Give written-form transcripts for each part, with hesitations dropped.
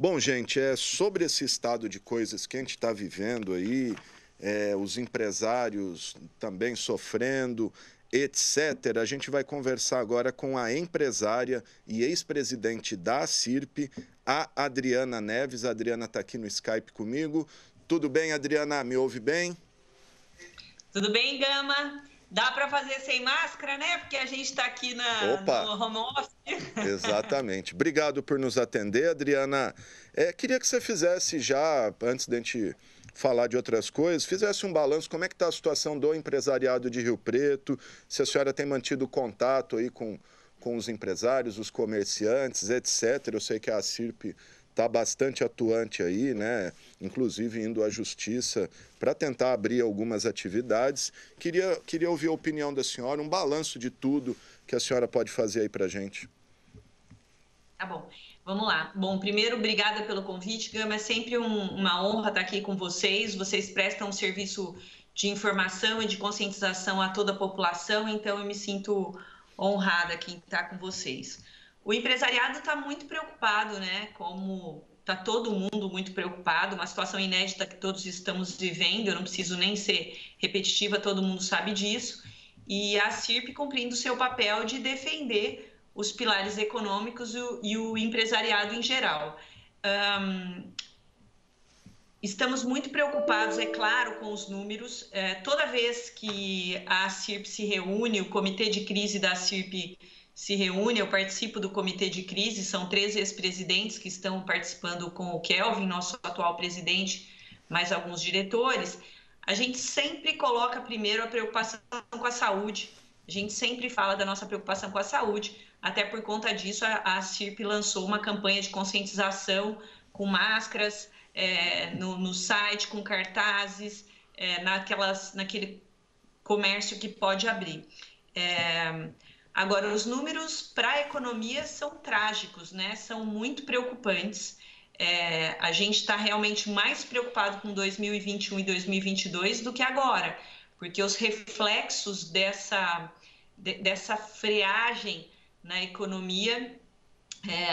Bom, gente, sobre esse estado de coisas que a gente está vivendo aí, os empresários também sofrendo, etc. A gente vai conversar agora com a empresária e ex-presidente da ACIRP, a Adriana Neves. A Adriana está aqui no Skype comigo. Tudo bem, Adriana? Me ouve bem? Tudo bem, Gama? Dá para fazer sem máscara, né? Porque a gente está aqui Opa! no home office. Exatamente. Obrigado por nos atender, Adriana. Queria que você fizesse já, antes da gente falar de outras coisas, fizesse um balanço, como é que está a situação do empresariado de Rio Preto, se a senhora tem mantido contato aí com os empresários, os comerciantes, etc. Eu sei que a CIRP está bastante atuante aí, né? Inclusive indo à justiça para tentar abrir algumas atividades. Queria ouvir a opinião da senhora, um balanço de tudo que a senhora pode fazer aí para a gente. Tá bom, vamos lá. Bom, primeiro, obrigada pelo convite, Gama. É sempre uma honra estar aqui com vocês. Vocês prestam um serviço de informação e de conscientização a toda a população, então eu me sinto honrada aqui em estar com vocês. O empresariado está muito preocupado, né? Como está todo mundo muito preocupado, uma situação inédita que todos estamos vivendo, eu não preciso nem ser repetitiva, todo mundo sabe disso. E a CIRP cumprindo o seu papel de defender os pilares econômicos e o empresariado em geral. Estamos muito preocupados, é claro, com os números. Toda vez que a CIRP se reúne, o comitê de crise da CIRP se reúne, eu participo do comitê de crise, são 3 ex-presidentes que estão participando com o Kelvin, nosso atual presidente, mais alguns diretores. A gente sempre coloca primeiro a preocupação com a saúde, a gente sempre fala da nossa preocupação com a saúde, até por conta disso a CIRP lançou uma campanha de conscientização com máscaras no site, com cartazes, naquele comércio que pode abrir. Agora, os números para a economia são trágicos, né? São muito preocupantes. A gente está realmente mais preocupado com 2021 e 2022 do que agora, porque os reflexos dessa freagem na economia,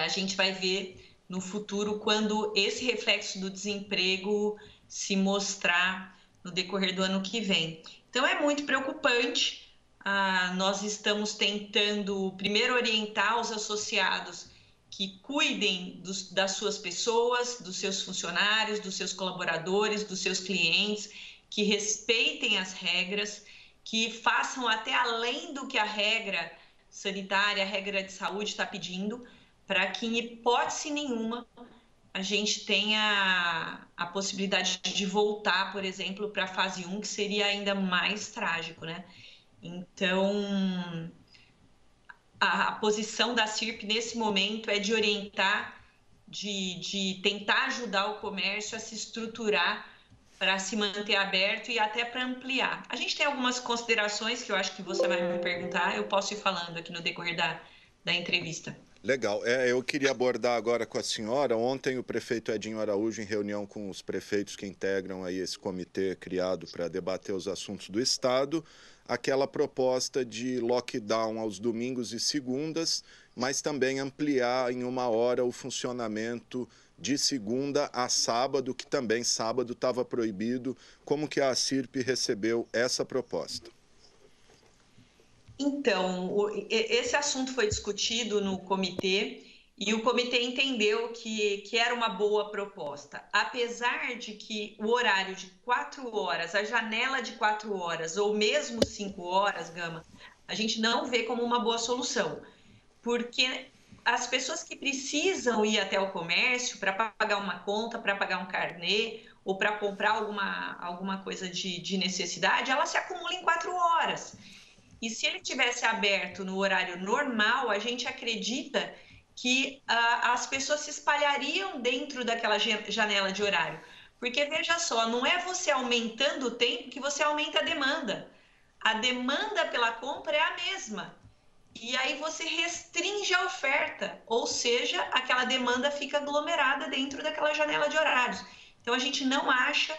a gente vai ver no futuro quando esse reflexo do desemprego se mostrar no decorrer do ano que vem. Então, é muito preocupante. Nós estamos tentando, primeiro, orientar os associados que cuidem das suas pessoas, dos seus funcionários, dos seus colaboradores, dos seus clientes, que respeitem as regras, que façam até além do que a regra sanitária, a regra de saúde está pedindo, para que, em hipótese nenhuma, a gente tenha a possibilidade de voltar, por exemplo, para a fase 1, que seria ainda mais trágico, né? Então, a posição da CIRP nesse momento é de orientar, de tentar ajudar o comércio a se estruturar para se manter aberto e até para ampliar. A gente tem algumas considerações que eu acho que você vai me perguntar, eu posso ir falando aqui no decorrer da entrevista. Legal. Eu queria abordar agora com a senhora. Ontem o prefeito Edinho Araújo, em reunião com os prefeitos que integram aí esse comitê criado para debater os assuntos do Estado, aquela proposta de lockdown aos domingos e segundas, mas também ampliar em 1 hora o funcionamento de segunda a sábado, que também sábado estava proibido. Como que a CIRP recebeu essa proposta? Então, esse assunto foi discutido no comitê e o comitê entendeu que era uma boa proposta. Apesar de que o horário de 4 horas, a janela de 4 horas ou mesmo 5 horas, Gama, a gente não vê como uma boa solução. Porque as pessoas que precisam ir até o comércio para pagar uma conta, para pagar um carnê ou para comprar alguma coisa de necessidade, ela se acumula em 4 horas. E se ele tivesse aberto no horário normal, a gente acredita que as pessoas se espalhariam dentro daquela janela de horário. Porque, veja só, não é você aumentando o tempo que você aumenta a demanda. A demanda pela compra é a mesma. E aí você restringe a oferta, ou seja, aquela demanda fica aglomerada dentro daquela janela de horários. Então, a gente não acha,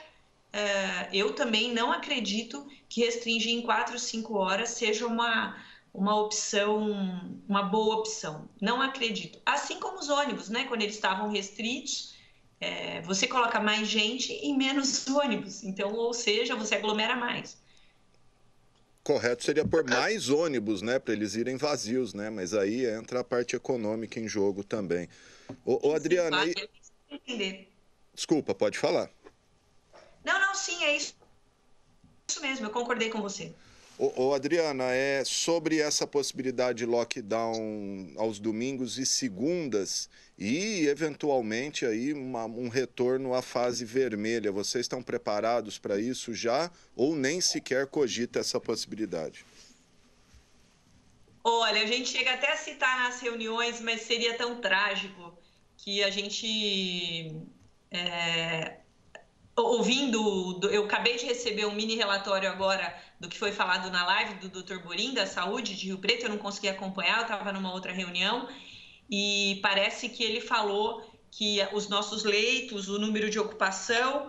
eu também não acredito que restringir em 4, 5 horas seja uma opção, uma boa opção. Não acredito. Assim como os ônibus, né? Quando eles estavam restritos, você coloca mais gente em menos ônibus. Então, ou seja, você aglomera mais. Correto seria pôr mais ônibus, né, para eles irem vazios, né? Mas aí entra a parte econômica em jogo também. Ô Sim, Adriana, claro, aí... eu entender. Desculpa, pode falar. Não, não, sim, é isso mesmo, eu concordei com você. Adriana, é sobre essa possibilidade de lockdown aos domingos e segundas e, eventualmente, aí um retorno à fase vermelha. Vocês estão preparados para isso já ou nem sequer cogita essa possibilidade? Olha, a gente chega até a citar nas reuniões, mas seria tão trágico que a gente é, eu acabei de receber um mini relatório agora do que foi falado na live do Dr. Borim, da Saúde de Rio Preto, eu não consegui acompanhar, eu estava numa outra reunião, e parece que ele falou que os nossos leitos, o número de ocupação,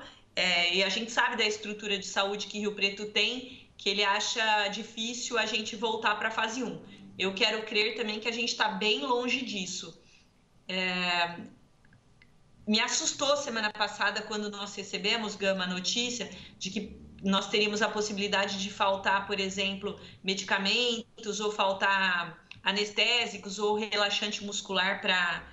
e a gente sabe da estrutura de saúde que Rio Preto tem, que ele acha difícil a gente voltar para a fase 1. Eu quero crer também que a gente está bem longe disso. Me assustou semana passada quando nós recebemos, Gama, a notícia de que nós teríamos a possibilidade de faltar, por exemplo, medicamentos ou faltar anestésicos ou relaxante muscular para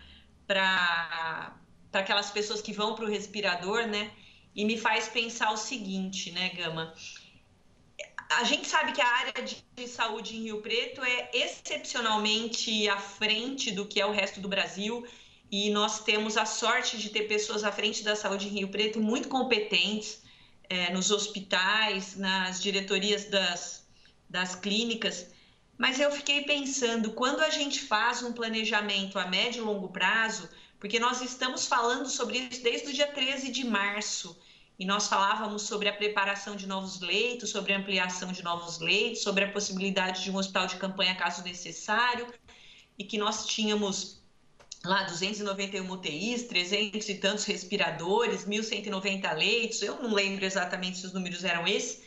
aquelas pessoas que vão para o respirador, né? E me faz pensar o seguinte, né, Gama? A gente sabe que a área de saúde em Rio Preto é excepcionalmente à frente do que é o resto do Brasil, e nós temos a sorte de ter pessoas à frente da saúde em Rio Preto muito competentes nos hospitais, nas diretorias das clínicas. Mas eu fiquei pensando, quando a gente faz um planejamento a médio e longo prazo, porque nós estamos falando sobre isso desde o dia 13 de março, e nós falávamos sobre a preparação de novos leitos, sobre a ampliação de novos leitos, sobre a possibilidade de um hospital de campanha caso necessário, e que nós tínhamos lá 291 UTIs, 300 e tantos respiradores, 1.190 leitos, eu não lembro exatamente se os números eram esses,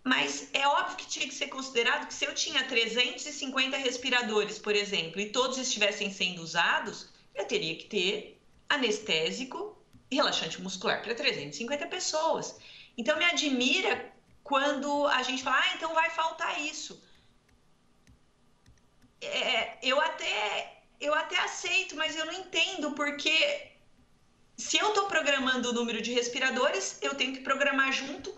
mas é óbvio que tinha que ser considerado que se eu tinha 350 respiradores, por exemplo, e todos estivessem sendo usados, eu teria que ter anestésico e relaxante muscular para 350 pessoas. Então, me admira quando a gente fala, então vai faltar isso. Eu até aceito, mas eu não entendo, porque se eu estou programando o número de respiradores, eu tenho que programar junto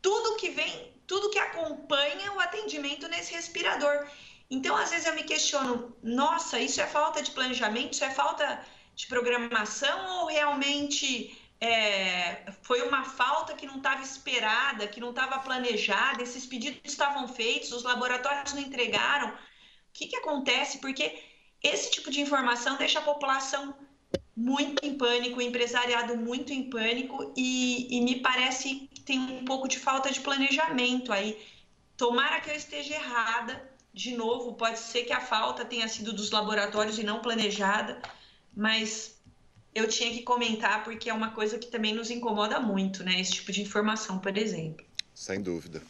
tudo que vem, tudo que acompanha o atendimento nesse respirador. Então, às vezes eu me questiono, nossa, isso é falta de planejamento, isso é falta de programação ou realmente foi uma falta que não estava esperada, que não estava planejada, esses pedidos estavam feitos, os laboratórios não entregaram. O que acontece? Porque esse tipo de informação deixa a população muito em pânico, o empresariado muito em pânico e me parece que tem um pouco de falta de planejamento aí. Tomara que eu esteja errada, de novo, pode ser que a falta tenha sido dos laboratórios e não planejada, mas eu tinha que comentar porque é uma coisa que também nos incomoda muito, né? Esse tipo de informação, por exemplo. Sem dúvida.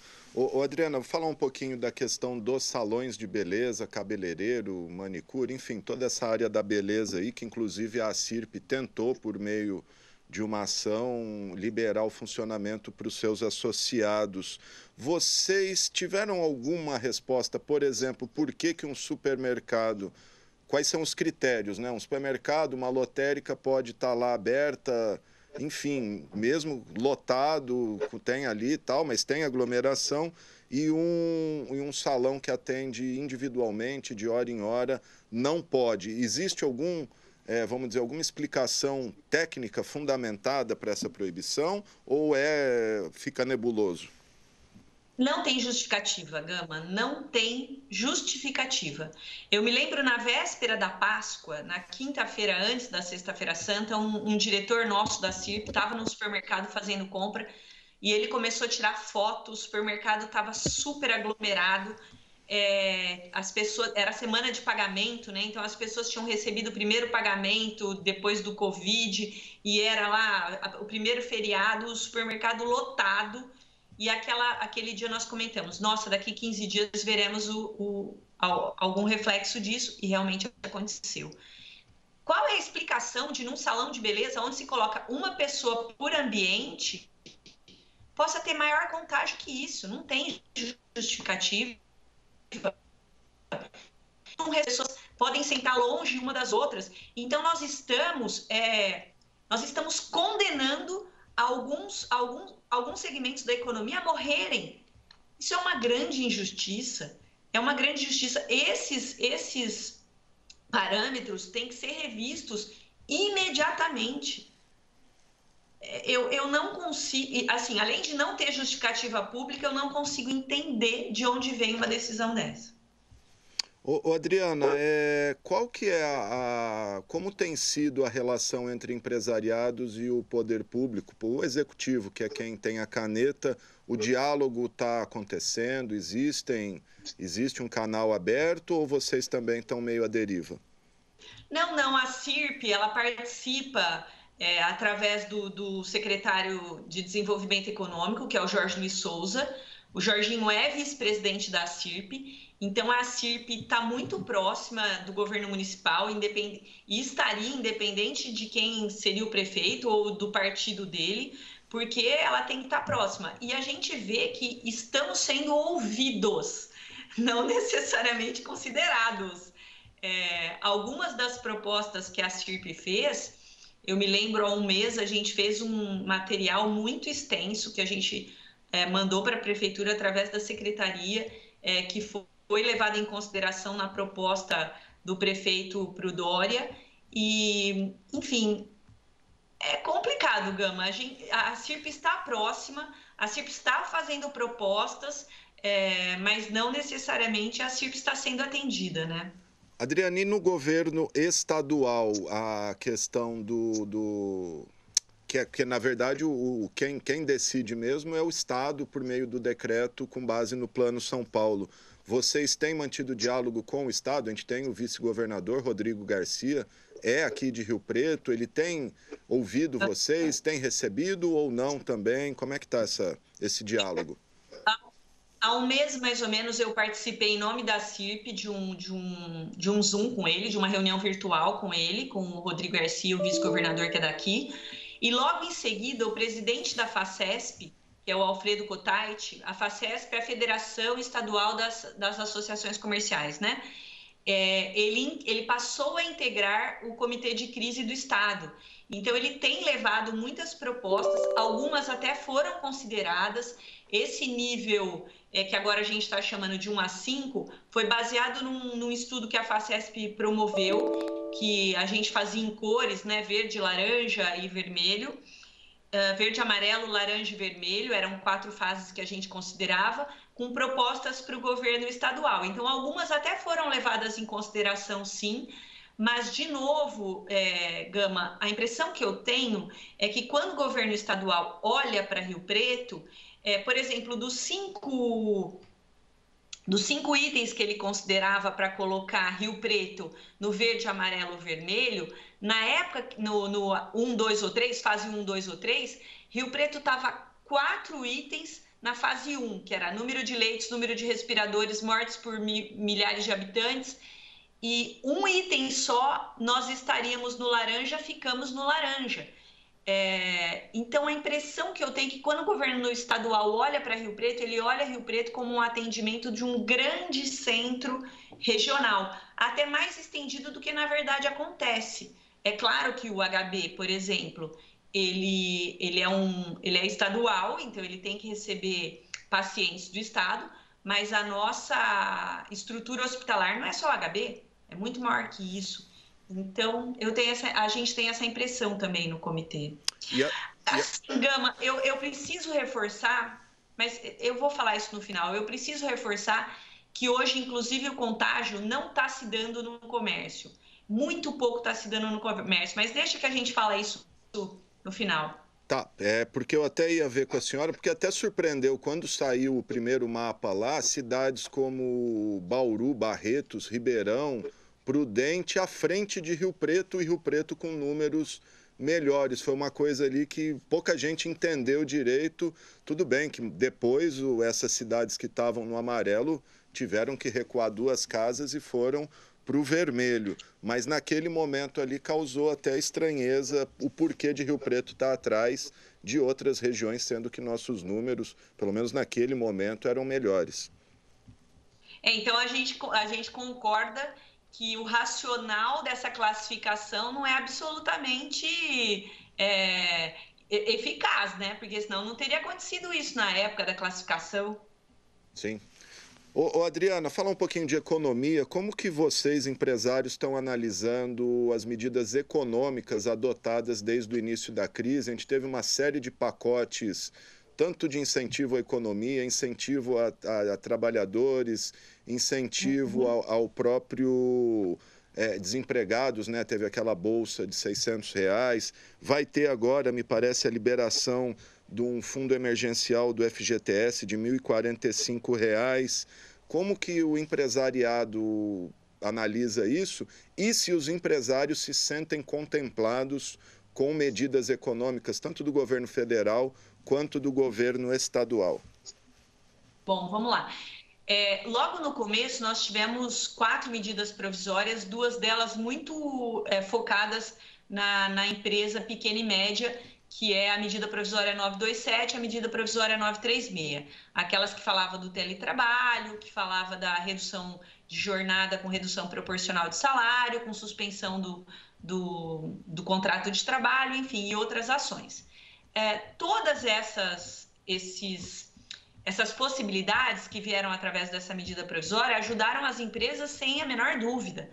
Adriana, vou falar um pouquinho da questão dos salões de beleza, cabeleireiro, manicure, enfim, toda essa área da beleza aí, que inclusive a ACIRP tentou, por meio de uma ação, liberar o funcionamento para os seus associados. Vocês tiveram alguma resposta, por exemplo, por que um supermercado, quais são os critérios, né? Um supermercado, uma lotérica pode estar lá aberta, enfim, mesmo lotado, tem ali e tal, mas tem aglomeração, e um salão que atende individualmente, de hora em hora, não pode. Existe vamos dizer, alguma explicação técnica fundamentada para essa proibição ou fica nebuloso? Não tem justificativa, Gama, não tem justificativa. Eu me lembro na véspera da Páscoa, na quinta-feira antes da Sexta-feira Santa, um diretor nosso da CIRP estava no supermercado fazendo compra e ele começou a tirar fotos, o supermercado estava super aglomerado, as pessoas, era semana de pagamento, né? Então as pessoas tinham recebido o primeiro pagamento depois do Covid e era lá o primeiro feriado, o supermercado lotado. E aquele dia nós comentamos, nossa, daqui 15 dias veremos algum reflexo disso, e realmente aconteceu. Qual é a explicação de num salão de beleza, onde se coloca uma pessoa por ambiente, possa ter maior contágio que isso? Não tem justificativa. As pessoas podem sentar longe uma das outras. Então, nós estamos condenando alguns segmentos da economia a morrerem. Isso é uma grande injustiça. É uma grande injustiça. Esses parâmetros têm que ser revistos imediatamente. Eu não consigo, assim, além de não ter justificativa pública, eu não consigo entender de onde vem uma decisão dessa. Ô, Adriana, qual que é como tem sido a relação entre empresariados e o poder público, o executivo, que é quem tem a caneta, o diálogo está acontecendo, existe um canal aberto ou vocês também estão meio à deriva? Não, a CIRP, ela participa através do secretário de Desenvolvimento Econômico, que é o Jorge Luiz Souza. O Jorginho é vice-presidente da CIRP, então a CIRP está muito próxima do governo municipal e estaria independente de quem seria o prefeito ou do partido dele, porque ela tem que estar próxima. E a gente vê que estamos sendo ouvidos, não necessariamente considerados. Algumas das propostas que a CIRP fez, eu me lembro há um mês a gente fez um material muito extenso que a gente mandou para a prefeitura através da secretaria, que foi levado em consideração na proposta do prefeito pro Dória. E, enfim, é complicado, Gama. A CIRP está próxima, a CIRP está fazendo propostas, mas não necessariamente a CIRP está sendo atendida, né? Adriane, no governo estadual, a questão que na verdade quem decide mesmo é o Estado por meio do decreto com base no Plano São Paulo. Vocês têm mantido diálogo com o Estado? A gente tem o vice-governador Rodrigo Garcia, é aqui de Rio Preto, ele tem ouvido vocês, tem recebido ou não também? Como é que está esse diálogo? Há um mês, mais ou menos, eu participei em nome da CIRP de um Zoom com ele, de uma reunião virtual com ele, com o Rodrigo Garcia, o vice-governador que é daqui. E logo em seguida, o presidente da FACESP, que é o Alfredo Cotait, a FACESP é a Federação Estadual das Associações Comerciais, né? Ele passou a integrar o Comitê de Crise do Estado. Então, ele tem levado muitas propostas, algumas até foram consideradas. Esse nível que agora a gente está chamando de 1 a 5, foi baseado num estudo que a FACESP promoveu, que a gente fazia em cores, né? Verde, laranja e vermelho. Verde, amarelo, laranja e vermelho, eram 4 fases que a gente considerava, com propostas para o governo estadual. Então, algumas até foram levadas em consideração, sim, mas, de novo, Gama, a impressão que eu tenho é que quando o governo estadual olha para Rio Preto, por exemplo, dos cinco itens que ele considerava para colocar Rio Preto no verde, amarelo, vermelho, na época, no 1, 2 ou 3, fase 1, 2 ou 3, Rio Preto estava 4 itens na fase 1, que era número de leitos, número de respiradores, mortes por milhares de habitantes, e um item só, nós estaríamos no laranja, ficamos no laranja. Então, a impressão que eu tenho é que quando o governo estadual olha para Rio Preto, ele olha Rio Preto como um atendimento de um grande centro regional, até mais estendido do que na verdade acontece. É claro que o HB, por exemplo, ele é estadual, então ele tem que receber pacientes do estado, mas a nossa estrutura hospitalar não é só HB, é muito maior que isso. Então, a gente tem essa impressão também no comitê. Gama, eu preciso reforçar, mas eu vou falar isso no final, eu preciso reforçar que hoje, inclusive, o contágio não está se dando no comércio. Muito pouco está se dando no comércio, mas deixa que a gente fala isso no final. Tá, porque eu até ia ver com a senhora, porque até surpreendeu quando saiu o primeiro mapa lá, cidades como Bauru, Barretos, Ribeirão, Prudente, à frente de Rio Preto, e Rio Preto com números melhores. Foi uma coisa ali que pouca gente entendeu direito. Tudo bem que depois essas cidades que estavam no amarelo tiveram que recuar 2 casas e foram para o vermelho, mas naquele momento ali causou até estranheza o porquê de Rio Preto estar atrás de outras regiões, sendo que nossos números, pelo menos naquele momento, eram melhores. Então, a gente concorda que o racional dessa classificação não é absolutamente eficaz, né? Porque senão não teria acontecido isso na época da classificação. Sim. Ô, Adriana, fala um pouquinho de economia. Como que vocês, empresários, estão analisando as medidas econômicas adotadas desde o início da crise? A gente teve uma série de pacotes, tanto de incentivo à economia, incentivo a trabalhadores, incentivo ao próprio desempregados, né? Teve aquela bolsa de R$ 600. Vai ter agora, me parece, a liberação de um fundo emergencial do FGTS de R$ 1.045. Como que o empresariado analisa isso? E se os empresários se sentem contemplados com medidas econômicas, tanto do governo federal quanto do governo estadual? Bom, vamos lá. Logo no começo, nós tivemos 4 medidas provisórias, 2 delas muito focadas na empresa pequena e média, que é a medida provisória 927 e a medida provisória 936. Aquelas que falavam do teletrabalho, que falava da redução de jornada com redução proporcional de salário, com suspensão do contrato de trabalho, enfim, e outras ações. Todas essas possibilidades que vieram através dessa medida provisória ajudaram as empresas sem a menor dúvida.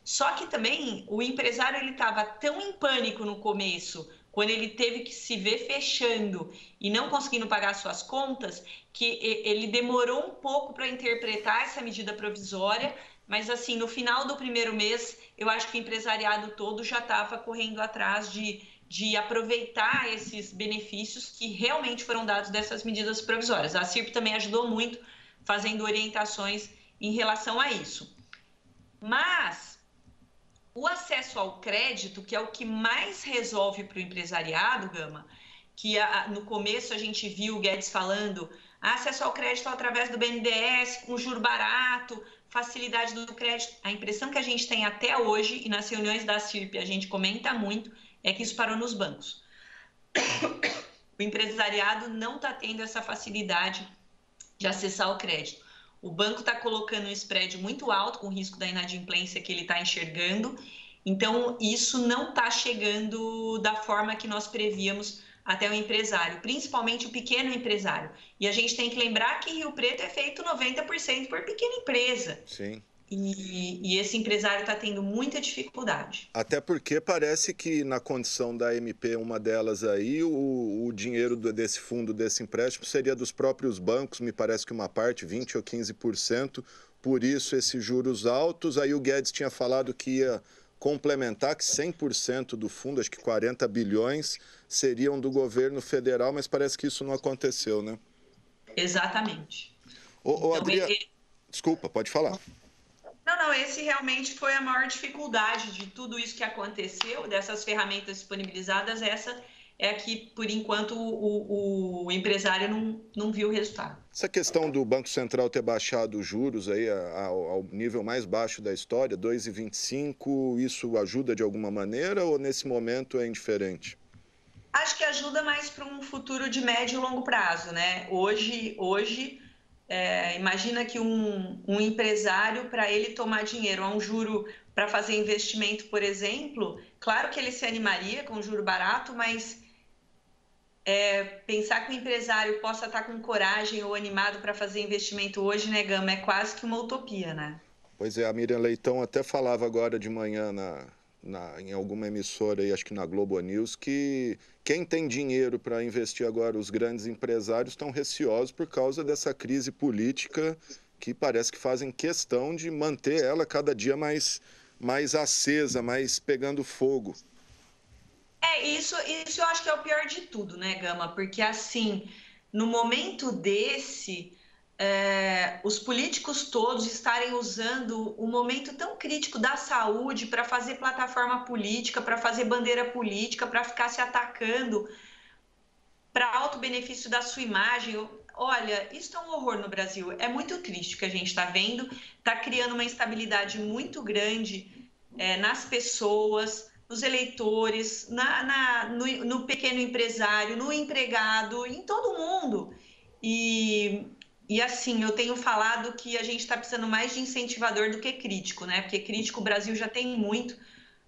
Só que também o empresário ele estava tão em pânico no começo, quando ele teve que se ver fechando e não conseguindo pagar suas contas, que ele demorou um pouco para interpretar essa medida provisória, mas assim, no final do primeiro mês, eu acho que o empresariado todo já estava correndo atrás de aproveitar esses benefícios que realmente foram dados dessas medidas provisórias. A CIRP também ajudou muito fazendo orientações em relação a isso. Mas o acesso ao crédito, que é o que mais resolve para o empresariado, Gama, que no começo a gente viu o Guedes falando acesso ao crédito através do BNDES, com juro barato, facilidade do crédito. A impressão que a gente tem até hoje, e nas reuniões da CIRP a gente comenta muito, é que isso parou nos bancos. O empresariado não está tendo essa facilidade de acessar o crédito. O banco está colocando um spread muito alto, com o risco da inadimplência que ele está enxergando. Então, isso não está chegando da forma que nós prevíamos até o empresário, principalmente o pequeno empresário. E a gente tem que lembrar que Rio Preto é feito 90% por pequena empresa. Sim. E esse empresário está tendo muita dificuldade. Até porque parece que na condição da MP, uma delas aí, o dinheiro desse fundo, desse empréstimo, seria dos próprios bancos, me parece que uma parte, 20% ou 15%, por isso esses juros altos. Aí o Guedes tinha falado que ia complementar que 100% do fundo, acho que 40 bilhões, seriam do governo federal, mas parece que isso não aconteceu, né? Exatamente. Ô, Adriana, desculpa, pode falar. Não, esse realmente foi a maior dificuldade de tudo isso que aconteceu, dessas ferramentas disponibilizadas, essa é que, por enquanto, o empresário não viu o resultado. Essa questão do Banco Central ter baixado os juros aí ao nível mais baixo da história, 2,25, isso ajuda de alguma maneira ou nesse momento é indiferente? Acho que ajuda mais para um futuro de médio e longo prazo, né? Hoje imagina que um empresário, para ele tomar dinheiro a um juro para fazer investimento, por exemplo, claro que ele se animaria com um juro barato, mas pensar que o empresário possa estar com coragem ou animado para fazer investimento hoje, né, Gama, é quase que uma utopia, né? Pois é, a Miriam Leitão até falava agora de manhã em alguma emissora aí, acho que na Globo News, que quem tem dinheiro para investir agora, os grandes empresários, estão receosos por causa dessa crise política que parece que fazem questão de manter ela cada dia mais acesa, mais pegando fogo. Isso eu acho que é o pior de tudo, né, Gama? Porque, assim, no momento desse, os políticos todos estarem usando o momento tão crítico da saúde para fazer plataforma política, para fazer bandeira política, para ficar se atacando para alto benefício da sua imagem. olha, isso é um horror no Brasil. É muito triste o que a gente está vendo. Está criando uma instabilidade muito grande nas pessoas, nos eleitores, no pequeno empresário, no empregado, em todo mundo. E assim, eu tenho falado que a gente está precisando mais de incentivador do que crítico, né? Porque crítico o Brasil já tem muito.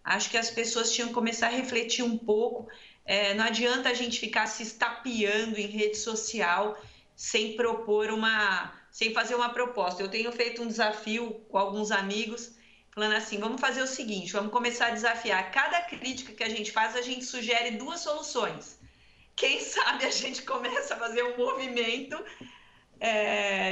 Acho que as pessoas tinham que começar a refletir um pouco. Não adianta a gente ficar se estapeando em rede social sem sem fazer uma proposta. Eu tenho feito um desafio com alguns amigos, falando assim: vamos fazer o seguinte, vamos começar a desafiar. Cada crítica que a gente faz, a gente sugere 2 soluções. Quem sabe a gente começa a fazer um movimento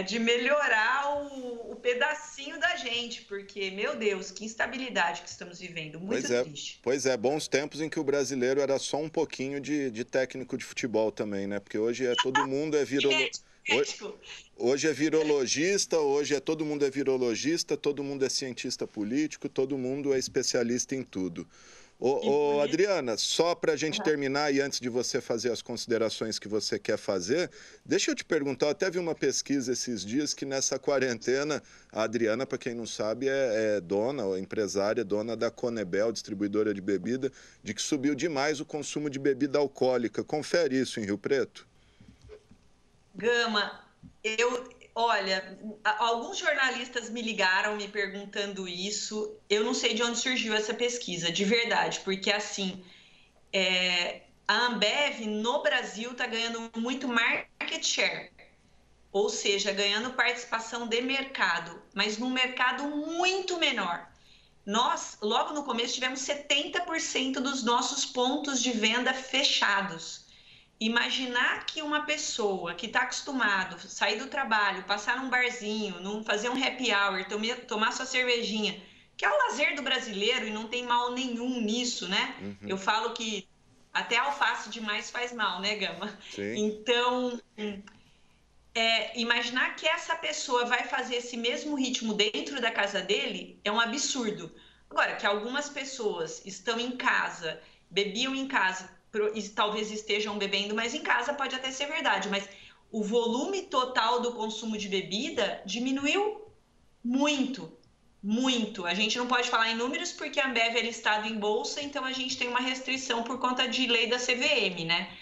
de melhorar o pedacinho da gente, porque, meu Deus, que instabilidade que estamos vivendo, muito triste. Pois é, bons tempos em que o brasileiro era só um pouquinho de técnico de futebol também, né? Porque hoje todo mundo é hoje é virologista, hoje todo mundo é virologista, todo mundo é cientista político, todo mundo é especialista em tudo. Ô, Adriana, só para a gente terminar e antes de você fazer as considerações que você quer fazer, deixa eu te perguntar, eu até vi uma pesquisa esses dias que nessa quarentena, a Adriana, para quem não sabe, é dona, empresária, dona da Conebel, distribuidora de bebida, de que subiu demais o consumo de bebida alcoólica. Confere isso em Rio Preto? Gama, olha, alguns jornalistas me ligaram me perguntando isso. Eu não sei de onde surgiu essa pesquisa, de verdade, porque assim, a Ambev no Brasil está ganhando muito market share, ou seja, ganhando participação de mercado, mas num mercado muito menor. Nós, logo no começo, tivemos 70% dos nossos pontos de venda fechados. Imaginar que uma pessoa que está acostumado a sair do trabalho, passar num barzinho, fazer um happy hour, tomar sua cervejinha, que é o lazer do brasileiro e não tem mal nenhum nisso, né? Uhum. Eu falo que até alface demais faz mal, né, Gama? Sim. Então, imaginar que essa pessoa vai fazer esse mesmo ritmo dentro da casa dele é um absurdo. Agora, que algumas pessoas estão em casa, bebiam em casa, e talvez estejam bebendo, mas em casa pode até ser verdade, mas o volume total do consumo de bebida diminuiu muito, muito. A gente não pode falar em números porque a Ambev é listada em bolsa, então a gente tem uma restrição por conta de lei da CVM, né?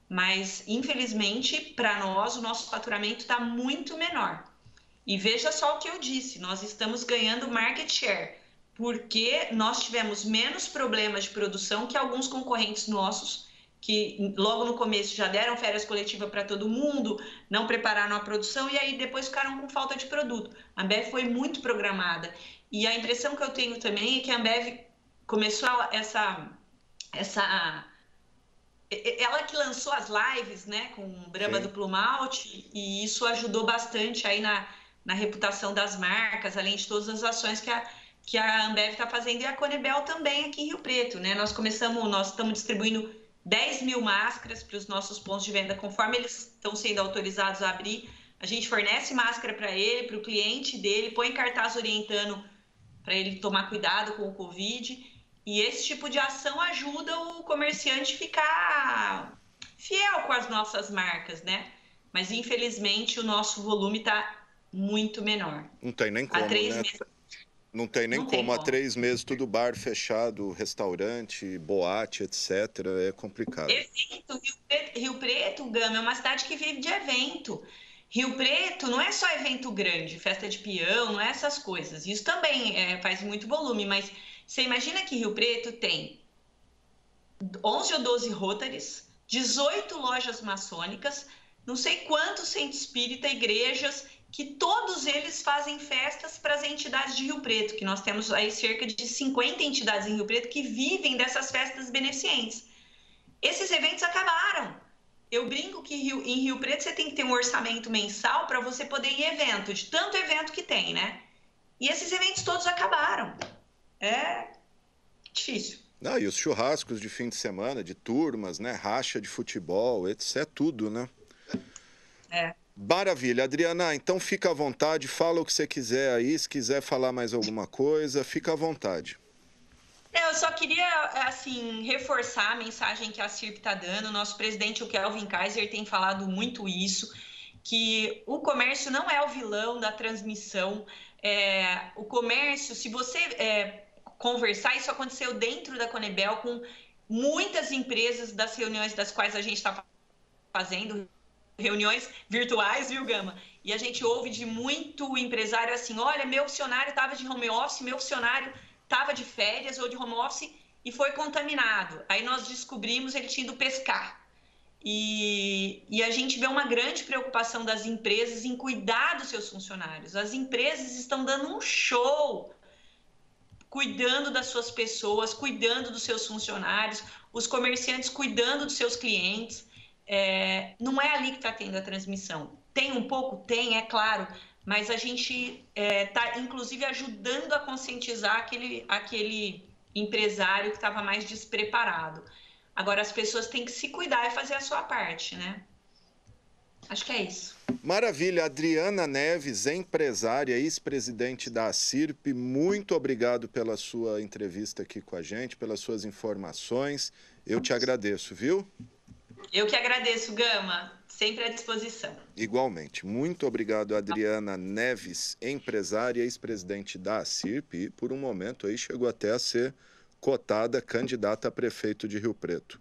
Mas, infelizmente, para nós, o nosso faturamento está muito menor. E veja só o que eu disse, nós estamos ganhando market share, porque nós tivemos menos problemas de produção que alguns concorrentes nossos, que logo no começo já deram férias coletivas para todo mundo, não prepararam a produção e aí depois ficaram com falta de produto. A Ambev foi muito programada. E a impressão que eu tenho também é que a Ambev começou ela que lançou as lives, né, com Brahma Duplo Malte, e isso ajudou bastante aí na reputação das marcas, além de todas as ações que a Ambev está fazendo, e a Conebel também aqui em Rio Preto, né? Nós estamos distribuindo 10 mil máscaras para os nossos pontos de venda, conforme eles estão sendo autorizados a abrir, a gente fornece máscara para ele, para o cliente dele, põe cartaz orientando para ele tomar cuidado com o Covid. E esse tipo de ação ajuda o comerciante a ficar fiel com as nossas marcas, né? Mas, infelizmente, o nosso volume está muito menor. Não tem nem como, né? Não tem nem como. Há 3 meses tudo bar fechado, restaurante, boate, etc. É complicado. Evento. Rio Preto, Gama, é uma cidade que vive de evento. Rio Preto não é só evento grande, festa de peão, não é essas coisas. Isso também faz muito volume, mas você imagina que Rio Preto tem 11 ou 12 Rotaries, 18 lojas maçônicas, não sei quantos centros espírita, igrejas, que todos eles fazem festas para as entidades de Rio Preto, que nós temos aí cerca de 50 entidades em Rio Preto que vivem dessas festas beneficentes. Esses eventos acabaram. Eu brinco que em Rio Preto você tem que ter um orçamento mensal para você poder ir em evento, de tanto evento que tem, né? E esses eventos todos acabaram. É difícil. Ah, e os churrascos de fim de semana, de turmas, né? Racha de futebol, etc. É tudo, né? Maravilha. Adriana, então fica à vontade, fala o que você quiser aí. Se quiser falar mais alguma coisa, fica à vontade. Eu só queria, assim, reforçar a mensagem que a CIRP está dando. O nosso presidente, o Kelvin Kaiser, tem falado muito isso, que o comércio não é o vilão da transmissão. O comércio, se você conversar, isso aconteceu dentro da Conebel com muitas empresas das reuniões das quais a gente está fazendo, reuniões virtuais, viu, Gama? E a gente ouve de muito empresário assim, olha, meu funcionário estava de home office, meu funcionário estava de férias ou de home office e foi contaminado. Aí nós descobrimos ele tinha ido pescar. E a gente vê uma grande preocupação das empresas em cuidar dos seus funcionários. As empresas estão dando um show, cuidando das suas pessoas, cuidando dos seus funcionários, os comerciantes cuidando dos seus clientes. Não é ali que está tendo a transmissão. Tem um pouco? Tem, é claro, mas a gente está, inclusive, ajudando a conscientizar aquele empresário que estava mais despreparado. Agora, as pessoas têm que se cuidar e fazer a sua parte, né? Acho que é isso. Maravilha. Adriana Neves, empresária, ex-presidente da ACIRP, muito obrigado pela sua entrevista aqui com a gente, pelas suas informações. Eu te agradeço, viu? Eu que agradeço, Gama. Sempre à disposição. Igualmente. Muito obrigado, Adriana Neves, empresária, ex-presidente da ACIRP, e por um momento aí chegou até a ser cotada candidata a prefeito de Rio Preto.